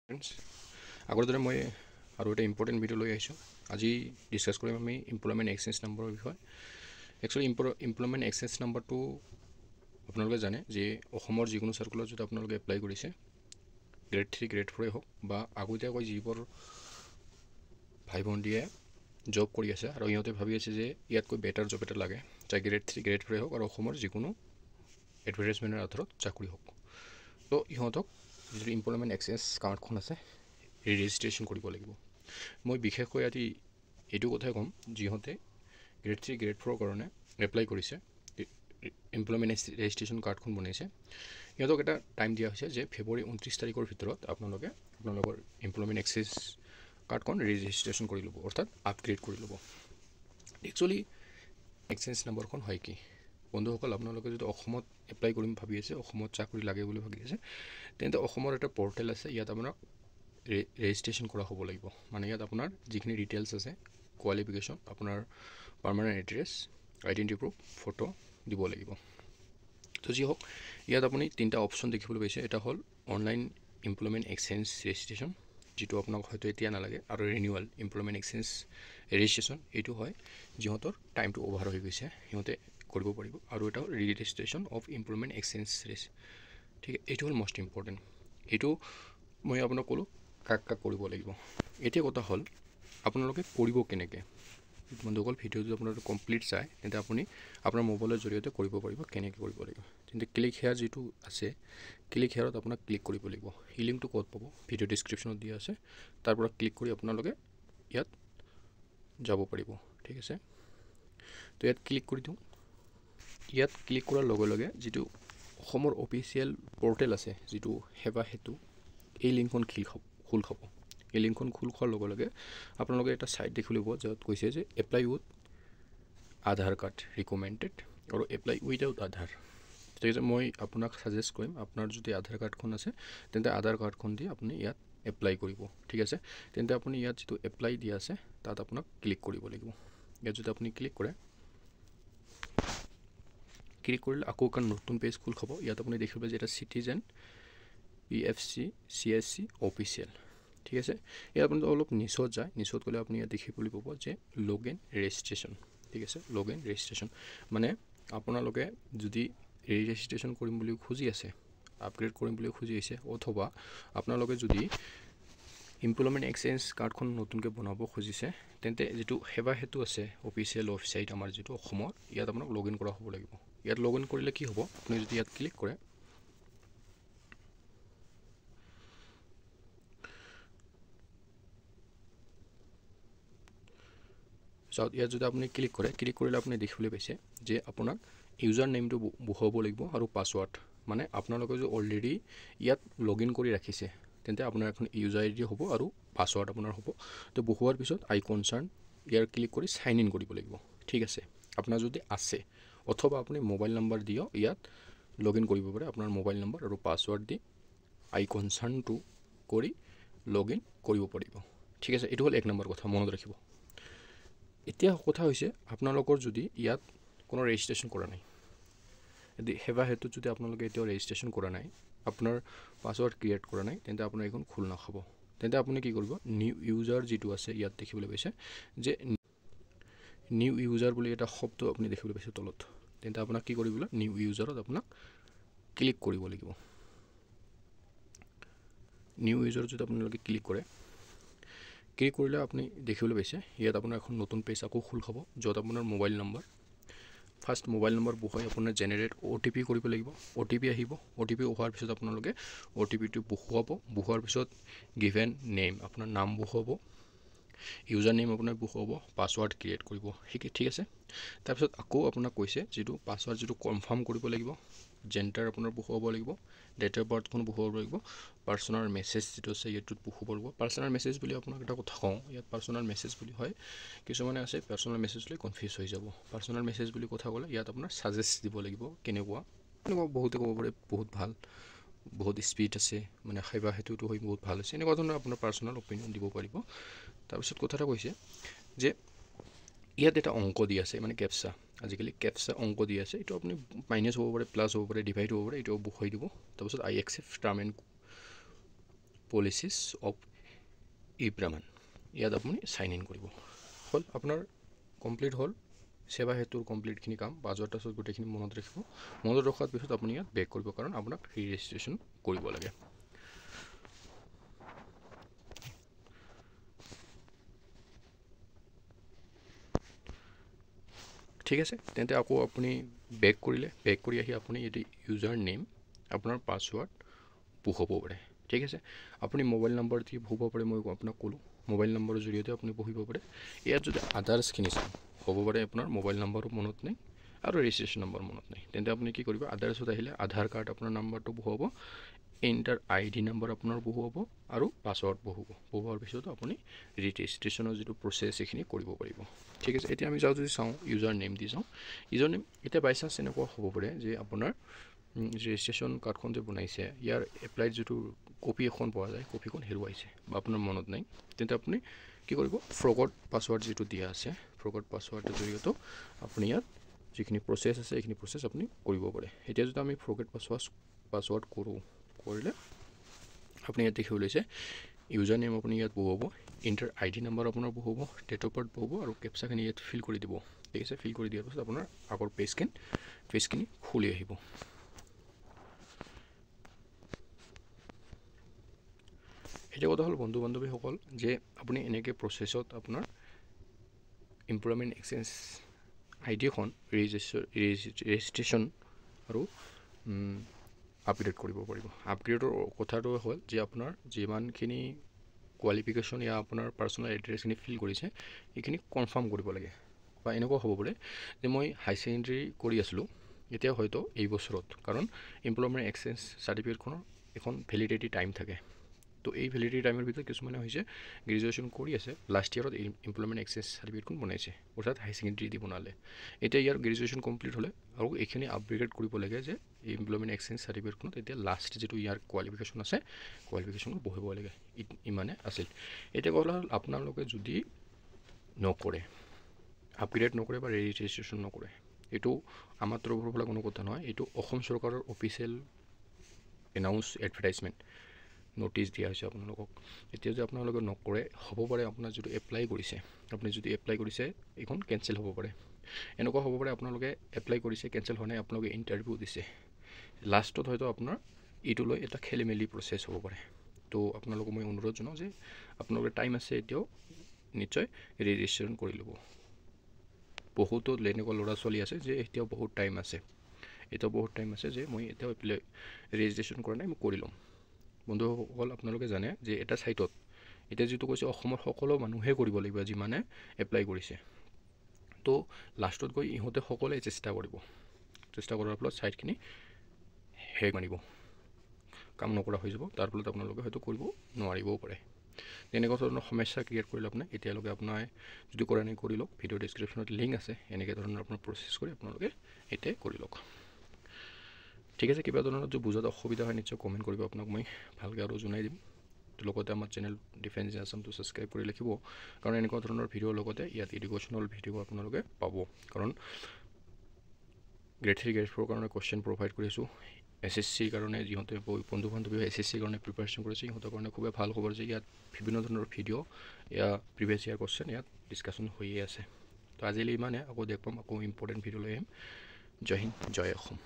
Friends আগৰ দৰে মই আৰু এটা ইম্পৰ্টেণ্ট ভিডিঅ' লৈ আহিছোঁ। আজি ডিছকাছ কৰিম আমি এমপ্লয়মেণ্ট এক্সচেঞ্জ নাম্বাৰৰ বিষয়ে। একচুৱেলি এমপ্লয়মেণ্ট এক্সচেঞ্জ নাম্বাৰটো আপোনালোকে জানে যে অসমৰ যিকোনো চাৰ্কুলত যদি আপোনালোকে এপ্লাই কৰিছে, গ্ৰেড 3 গ্ৰেড 4 হওক বা আগতীয়াকৈ যিবোৰ ভাই ভণ্টিয়ে জব কৰি আছে আৰু সিহঁতে ভাবি আছে যে ইয়াতকৈ বেটাৰ জব এটা লাগে, চাই গ্ৰেড 3 গ্ৰেড 4 হওক আৰু অসমৰ যিকোনো এডভাৰটাইজমেণ্টৰ আধাৰত চাকৰি হওক, তো ইহঁতক যিটো এমপ্লয়মেণ্ট এক্সচেঞ্জ কাৰ্ডখন আছে ৰেজিষ্ট্ৰেশ্যন কৰিব লাগিব। মই বিশেষকৈ আজি এইটো কথাই ক'ম, যিহঁতে গ্ৰেড 3 গ্ৰেড 4 কাৰণে এপ্লাই কৰিছে, এমপ্লয়মেণ্ট ৰেজিষ্ট্ৰেশ্যন কাৰ্ডখন বনাইছে, সিহঁতক এটা টাইম দিয়া হৈছে যে ফেব্ৰুৱাৰী 29 তাৰিখৰ ভিতৰত আপোনালোকৰ এমপ্লয়মেণ্ট এক্সচেঞ্জ কাৰ্ডখন ৰেজিষ্ট্ৰেশ্যন কৰি ল'ব, অৰ্থাৎ আপগ্ৰেড কৰি ল'ব। একচুৱেলি এক্সচেঞ্জ নাম্বাৰখন হয় কি? বন্ধুসকল, আপোনালোকে যদি অসমত এপ্লাই কৰিম ভাবি আছে, অসমত চাকৰি লাগে বুলি ভাবি আছে, তেন্তে অসমৰ এটা পৰ্টেল আছে, ইয়াত আপোনাৰ ৰেজিষ্ট্ৰেশ্যন কৰা হ'ব লাগিব। মানে ইয়াত আপোনাৰ যিখিনি ডিটেইলছ আছে, কোৱালিফিকেশ্যন, আপোনাৰ permanent address, identity proof, photo দিব লাগিব। তো যি হওক, ইয়াত আপুনি তিনিটা অপশ্যন দেখিবলৈ পাইছে। এটা হ'ল অনলাইন এমপ্লয়মেণ্ট এক্সচেঞ্জ ৰেজিষ্ট্ৰেশ্যন, যিটো আপোনাক হয়তো এতিয়া নালাগে, আৰু ৰিনিউৱেল এমপ্লয়মেণ্ট এক্সচেঞ্জ ৰেজিষ্ট্ৰেশ্যন, এইটো হয় যিহঁতৰ টাইমটো অভাৰ হৈ গৈছে, সিহঁতে কৰিব পাৰিব। আৰু এটা হ'ল ৰেজিষ্ট্ৰেশ্যন অফ এমপ্লয়মেণ্ট এক্সচেঞ্জ ঠিক আছে, এইটো হ'ল মষ্ট ইম্পৰ্টেণ্ট। এইটো মই আপোনাক ক'লোঁ কাক কাক কৰিব লাগিব। এতিয়া কথা হ'ল আপোনালোকে কৰিব কেনেকৈ। বন্ধুসকল, ভিডিঅ'টো আপোনালোকে কমপ্লিট চায়, তেন্তে আপুনি আপোনাৰ মোবাইলৰ জৰিয়তে কৰিব পাৰিব কেনেকৈ কৰিব লাগিব। তেন্তে ক্লিক হেয়াৰ যিটো আছে, ক্লিক হেয়াৰত আপোনাক ক্লিক কৰিব লাগিব। এই লিংকটো ক'ত পাব? ভিডিঅ' ডিছক্ৰিপশ্যনত দিয়া আছে, তাৰ পৰা ক্লিক কৰি আপোনালোকে ইয়াত যাব পাৰিব। ঠিক আছে, তো ইয়াত ক্লিক কৰি দিওঁ। ইয়াত ক্লিক কৰাৰ লগে লগে যিটো অসমৰ অফিচিয়েল পৰ্টেল আছে, যিটো সেৱা সেতু, এই লিংকখন খোল খাব। এই লিংকখন খোল খোৱাৰ লগে লগে আপোনালোকে এটা ছাইট দেখিবলৈ পাব, য'ত কৈছে যে apply with Aadhaar card recommended আৰু এপ্লাই উইদাউট আধাৰ। ঠিক আছে, মই আপোনাক ছাজেষ্ট কৰিম, আপোনাৰ যদি আধাৰ কাৰ্ডখন আছে তেন্তে আধাৰ কাৰ্ডখন দি আপুনি ইয়াত এপ্লাই কৰিব। ঠিক আছে, তেন্তে আপুনি ইয়াত যিটো এপ্লাই দিয়া আছে তাত আপোনাক ক্লিক কৰিব লাগিব। ইয়াত যদি আপুনি ক্লিক কৰিলে আকৌ এখন নতুন পেজ খোল খাব। ইয়াত আপুনি দেখিব যে এটা চিটিজেন PFC CSC অফিচিয়েল। ঠিক আছে, ইয়াত আপুনি অলপ নিচত যায়, নিচত গ'লে আপুনি ইয়াত দেখিবলৈ পাব যে লগ ইন ৰেজিষ্ট্ৰেশ্যন। ঠিক আছে, লগ ইন ৰেজিষ্ট্ৰেশ্যন মানে আপোনালোকে যদি ৰেজিষ্ট্ৰেশ্যন কৰিম বুলি খুজি আছে, আপগ্ৰেড কৰিম বুলি খুজি আছে, অথবা আপোনালোকে যদি এমপ্লয়মেণ্ট এক্সচেঞ্জ কাৰ্ডখন নতুনকৈ বনাব খুজিছে, তেন্তে যিটো সেৱা সেতু আছে অফিচিয়েল ৱেবছাইট আমাৰ যিটো অসমৰ, ইয়াত আপোনাক লগ ইন কৰা হ'ব লাগিব। ইয়াত লগ ইন কৰিলে কি হ'ব, আপুনি যদি ইয়াত ক্লিক কৰে, ইয়াত যদি আপুনি ক্লিক কৰিলে আপুনি দেখিবলৈ পাইছে যে আপোনাক ইউজাৰ নেমটো বহুৱাব লাগিব আৰু পাছৱাৰ্ড। মানে আপোনালোকে যদি অলৰেডি ইয়াত লগ ইন কৰি ৰাখিছে, তেন্তে আপোনাৰ এখন ইউজাৰ ID হ'ব আৰু পাছৱাৰ্ড আপোনাৰ হ'ব। তো বহুৱাৰ পিছত আই কনচাৰ্ণ ইয়াৰ ক্লিক কৰি চাইন ইন কৰিব লাগিব। ঠিক আছে, আপোনাৰ যদি আছে, অথবা আপুনি মোবাইল নাম্বাৰ দিও ইয়াত লগ ইন কৰিব পাৰে। আপোনাৰ মোবাইল নম্বৰ আৰু পাছৱাৰ্ড দি আই কনচাৰ্ণটো কৰি লগ ইন কৰিব পাৰিব। ঠিক আছে, এইটো হ'ল 1 নম্বৰ কথা, মনত ৰাখিব। এতিয়া কথা হৈছে, আপোনালোকৰ যদি ইয়াত কোনো ৰেজিষ্ট্ৰেশ্যন কৰা নাই, সেৱা সেতুত যদি আপোনালোকে এতিয়াও ৰেজিষ্ট্ৰেশ্যন কৰা নাই, আপোনাৰ পাছৱাৰ্ড ক্ৰিয়েট কৰা নাই, তেন্তে আপোনাৰ এইখন খোল নাখাব। তেন্তে আপুনি কি কৰিব, নিউ ইউজাৰ যিটো আছে ইয়াত দেখিবলৈ পাইছে যে নিউ ইউজাৰ বুলি এটা শব্দ আপুনি দেখিবলৈ পাইছে তলত। তেন্তে আপোনাক কি কৰিব লাগিব, নিউ ইউজাৰত আপোনাক ক্লিক কৰিব লাগিব। নিউ ইউজাৰত যদি আপোনালোকে ক্লিক কৰিলে আপুনি দেখিবলৈ পাইছে ইয়াত আপোনাৰ এখন নতুন পেজ আকৌ খোল খাব, য'ত আপোনাৰ mobile number, first mobile number বহুৱাই আপোনাৰ জেনেৰেট OTP কৰিব লাগিব। OTP আহিব, OTP অহাৰ পিছত আপোনালোকে OTPটো বহুৱাৰ পিছত গিভেন নেম, আপোনাৰ নাম বহুৱাব, ইউজাৰ নেম আপোনাৰ বহুৱাব, পাছৱাৰ্ড ক্ৰিয়েট কৰিব। ঠিক আছে, তাৰপিছত আকৌ আপোনাক কৈছে যিটো পাছৱাৰ্ড যিটো কনফাৰ্ম কৰিব লাগিব, জেণ্ডাৰ আপোনাৰ বহুৱাব লাগিব, ডেট অফ বাৰ্থখন বহুৱাব লাগিব, পাৰ্চনেল মেছেজ যিটো আছে ইয়াত বহুৱাব লাগিব। পাৰ্চনেল মেছেজ বুলি আপোনাক এটা কথা কওঁ, ইয়াত পাৰ্চনেল মেছেজ বুলি হয়, কিছুমানে আছে পাৰ্চনেল মেছেজ লৈ কনফিউজ হৈ যাব। পাৰ্চনেল মেছেজ বুলি কথা ক'লে ইয়াত আপোনাৰ ছাজেষ্ট দিব লাগিব কেনেকুৱা, বহুতে ক'ব পাৰে বহুত ভাল, বহুত স্পীড আছে, মানে সেৱা সেতুটো হৈ বহুত ভাল আছে, এনেকুৱা ধৰণৰ আপোনাৰ পাৰ্চনেল অপিনিয়ন দিব পাৰিব। তাৰপিছত কথা এটা কৈছে যে ইয়াত এটা অংক দি আছে, মানে কেপচা, আজিকালি কেপচা অংক দি আছে, এইটো আপুনি মাইনাছ হ'ব পাৰে, প্লাছ হ'ব পাৰে, ডিভাইড হ'ব পাৰে, এইটো বহুৱাই দিব। তাৰপিছত I accept term and policies of ই-ব্ৰাহ্মণ ইয়াত আপুনি চাইন ইন কৰিব হ'ল আপোনাৰ কমপ্লিট হ'ল সেৱা হেতুৰ কমপ্লিটখিনি কাম বাজৰ টাছত গোটেইখিনি মনত ৰাখিব মনত ৰখাৰ পিছত আপুনি ইয়াত বেক কৰিব কাৰণ আপোনাক ৰেজিষ্ট্ৰেশ্যন কৰিব লাগে ঠিক আছে তেন্তে আকৌ আপুনি বেক কৰিলে বেক কৰি আহি আপুনি এটি ইউজাৰ নেম আপোনাৰ পাছৱৰ্ড পুহ হ'ব পাৰে ঠিক আছে আপুনি মোবাইল নম্বৰ দি পুহিব পাৰে মই আপোনাক ক'লোঁ মোবাইল নম্বৰৰ জৰিয়তে আপুনি পঢ়িব পাৰে ইয়াত যদি আদাৰ্ছখিনি চাওঁ হ'ব পাৰে আপোনাৰ মোবাইল নম্বৰো মনত নাই আৰু ৰেজিষ্ট্ৰেশ্যন নম্বৰ মনত নাই তেন্তে আপুনি কি কৰিব আদাৰ্ছত আহিলে আধাৰ কাৰ্ড আপোনাৰ নম্বৰটো বহুৱাব এণ্টাৰ ID নম্বৰ আপোনাৰ বহুৱাব আৰু পাছৱৰ্ড বহুৱাৰ পিছত আপুনি ৰেজিষ্ট্ৰেশ্যনৰ যিটো প্ৰচেছ সেইখিনি কৰিব পাৰিব ঠিক আছে এতিয়া আমি যদি চাওঁ ইউজাৰ নেম দি চাওঁ ইউজাৰ নেম এতিয়া বাই চান্স এনেকুৱা হ'ব পাৰে যে আপোনাৰ ৰেজিষ্ট্ৰেশ্যন কাৰ্ডখন যে বনাইছে ইয়াৰ এপ্লাইড যিটো কপি এখন পোৱা যায় কপিখন হেৰুৱাইছে বা আপোনাৰ মনত নাই তেন্তে আপুনি কি কৰিব ফৰগট পাছৱৰ্ড যিটো দিয়া আছে ফৰগট পাছৱৰ্ডৰ জৰিয়তে আপুনি ইয়াত যিখিনি প্ৰচেছ আছে এইখিনি প্ৰচেছ আপুনি কৰিব পাৰে এতিয়া যদি আমি ফৰগট পাছৱৰ্ড কৰিলে আপুনি ইয়াত দেখি ওলাইছে ইউজাৰ নেম আপুনি ইয়াত বহুৱাব এণ্টাৰ ID নম্বৰ আপোনাৰ বহুৱাব ডেট অফ বাৰ্থ বহুৱাব আৰু কেপচাখিনি ইয়াত ফিল কৰি দিব ঠিক আছে ফিল কৰি দিয়াৰ পাছত আপোনাৰ আগৰ পেজখিনি খুলি আহিব এটা কথা হ'ল বন্ধু বান্ধৱীসকল যে আপুনি এনেকৈ প্ৰচেছত আপোনাৰ এমপ্লয়মেণ্ট এক্সচেঞ্জ আইডিখন ৰেজিষ্ট্ৰেশ্যন আৰু আপগ্ৰেড কৰিব পাৰিব আপগ্ৰেডৰ কথাটো হ'ল যে আপোনাৰ যিমানখিনি কোৱালিফিকেশ্যন ইয়া আপোনাৰ পাৰ্চনেল এড্ৰেছখিনি ফিল কৰিছে এইখিনি কনফাৰ্ম কৰিব লাগে বা এনেকুৱা হ'ব পাৰে যে মই হাই ছেকেণ্ডেৰী কৰি আছিলোঁ এতিয়া হয়তো এই বছৰত কাৰণ এমপ্লয়মেণ্ট এক্সচেঞ্জ চাৰ্টিফিকেটখনৰ এখন ভেলিডিটি টাইম থাকে তো এই ভেলিডিটি টাইমৰ ভিতৰত কিছুমানে হৈছে গ্ৰেজুৱেশ্যন কৰি আছে লাষ্ট ইয়াৰত এমপ্লয়মেণ্ট এক্সচেঞ্জ চাৰ্টিফিকেটখন বনাইছে অৰ্থাৎ হাই ছেকেণ্ডেৰী দি বনালে এতিয়া ইয়াৰ গ্ৰেজুৱেশ্যন কমপ্লিট হ'লে আৰু এইখিনি আপগ্ৰেড কৰিব লাগে যে এমপ্লয়মেণ্ট এক্সচেঞ্জ চাৰ্টিফিকেটখনত এতিয়া লাষ্ট যিটো ইয়াৰ কোৱালিফিকেশ্যন আছে কোৱালিফিকেশ্যনটো বহিব লাগে ইমানে আছিল এতিয়া কথা হ'ল আপোনালোকে যদি নকৰে আপগ্ৰেড নকৰে বা ৰেজিষ্ট্ৰেশ্যন নকৰে এইটো আমাৰ তৰফৰ পৰা কোনো কথা নহয় এইটো অসম চৰকাৰৰ অফিচিয়েল এনাউন্স এডভাৰটাইজমেণ্ট নোটিছ দিয়া হৈছে আপোনালোকক এতিয়া যদি আপোনালোকে নকৰে হ'ব পাৰে আপোনাৰ যিটো এপ্লাই কৰিছে এইখন কেঞ্চেল হ'ব পাৰে এনেকুৱা হ'ব পাৰে আপোনালোকে এপ্লাই কৰিছে কেঞ্চেল হোৱা নাই আপোনালোকে ইণ্টাৰভিউ দিছে লাষ্টত হয়তো আপোনাৰ এইটো লৈ এটা খেলি মেলি প্ৰচেছ হ'ব পাৰে তো আপোনালোকক মই অনুৰোধ জনাওঁ যে আপোনালোকৰ টাইম আছে এতিয়াও নিশ্চয় ৰেজিষ্ট্ৰেশ্যন কৰি ল'ব বহুতো এনেকুৱা ল'ৰা ছোৱালী আছে যে এতিয়াও বহুত টাইম আছে যে মই এতিয়াও ৰেজিষ্ট্ৰেশ্যন কৰা নাই মই কৰি ল'ম বন্ধুসকল আপোনালোকে জানে যে এটা ছাইটত এতিয়া যিটো কৈছে অসমৰ সকলো মানুহে কৰিব লাগিব যিমানে এপ্লাই কৰিছে তো লাষ্টত গৈ ইহঁতে সকলোৱে চেষ্টা কৰাৰ ফলত ছাইটখিনি হেক মানিব কাম নকৰা হৈ যাব তাৰ ফলত আপোনালোকে হয়তো কৰিব নোৱাৰিবও পাৰে তেনেকুৱা ধৰণৰ সমস্যা ক্ৰিয়েট কৰিলে আপোনাক এতিয়ালৈকে আপোনাৰ যদি কৰা নাই কৰি লওক ভিডিঅ' ডেছক্ৰিপশ্যনত লিংক আছে এনেকৈ ধৰণৰ আপোনাৰ প্ৰচেছ কৰি আপোনালোকে এতিয়া কৰি লওক ঠিক আছে কিবা ধৰণৰ যদি বুজাত অসুবিধা হয় নিশ্চয় কমেণ্ট কৰিব আপোনাক মই ভালকৈ আৰু জনাই দিম লগতে আমাৰ চেনেল ডিফেন্স আছামটো ছাবস্ক্ৰাইব কৰি ৰাখিব কাৰণ এনেকুৱা ধৰণৰ ভিডিঅ'ৰ লগতে ইয়াত এডুকেশ্যনেল ভিডিঅ' আপোনালোকে পাব কাৰণ গ্ৰেড 3 গ্ৰেড 4 কাৰণে কুৱেশ্যন প্ৰভাইড কৰিছোঁ SSCৰ কাৰণে যিহঁতে বন্ধু বান্ধৱী SSCৰ কাৰণে প্ৰিপাৰেশ্যন কৰিছে সিহঁতৰ কাৰণে খুবেই ভাল খবৰ যে ইয়াত বিভিন্ন ধৰণৰ ভিডিঅ' প্ৰিভিয়াছ ইয়াৰ কুৱেশ্যন ইয়াত ডিছকাশ্যন হৈয়ে আছে তো আজিলৈ ইমানে আকৌ দেখ পাম আকৌ ইম্পৰ্টেণ্ট ভিডিঅ' লৈ আহিম জয় হিন্দ জয় অসম